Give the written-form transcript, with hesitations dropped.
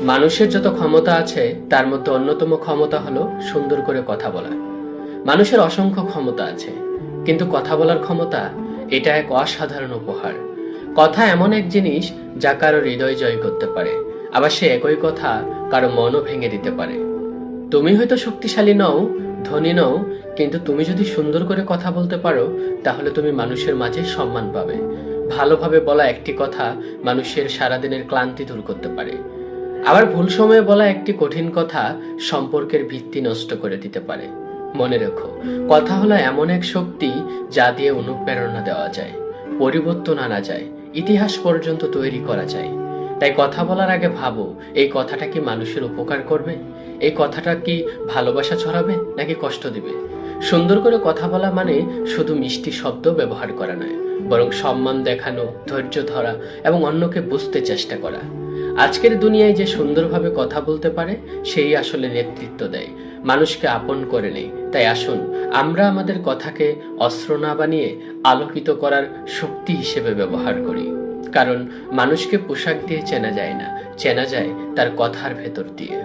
মানুষের যত ক্ষমতা আছে তার মধ্যে অন্যতম ক্ষমতা হলো সুন্দর করে কথা বলা। মানুষের অসংখ্য ক্ষমতা আছে, কিন্তু কথা বলার ক্ষমতা, এটা এক অসাধারণ উপহার। কথা এমন এক জিনিস যা কারো হৃদয় জয় করতে পারে, আবার সে একই কথা কারো মনও ভেঙে দিতে পারে। তুমি হয়তো শক্তিশালী নও, ধনী নও, কিন্তু তুমি যদি সুন্দর করে কথা বলতে পারো, তাহলে তুমি মানুষের মাঝে সম্মান পাবে। ভালোভাবে বলা একটি কথা মানুষের সারাদিনের ক্লান্তি দূর করতে পারে। আবার ভুল সময়ে বলা একটি কঠিন কথা সম্পর্কের ভিত্তি নষ্ট করে দিতে পারে। মনে রেখো, কথা হলো এমন এক শক্তি যা দিয়ে অনুপ্রেরণা দেওয়া যায়, পরিবর্তন আনা যায়, ইতিহাস পর্যন্ত তৈরি করা যায়। তাই কথা বলার আগে ভাবো, এই কথাটা কি মানুষের উপকার করবে? এই কথাটা কি ভালোবাসা ছড়াবে নাকি কষ্ট দিবে? সুন্দর করে কথা বলা মানে শুধু মিষ্টি শব্দ ব্যবহার করা নয়, বরং সম্মান দেখানো, ধৈর্য ধরা এবং অন্যকে বুঝতে চেষ্টা করা। আজকের দুনিয়ায় যে সুন্দরভাবে কথা বলতে পারে সেই আসলে নেতৃত্ব দেয়, মানুষকে আপন করে নেয়। তাই আসুন আমরা আমাদের কথাকে অস্ত্র না বানিয়ে আলোকিত করার শক্তি হিসেবে ব্যবহার করি। কারণ মানুষকে পোশাক দিয়ে চেনা যায় না, চেনা যায় তার কথার ভেতর দিয়ে।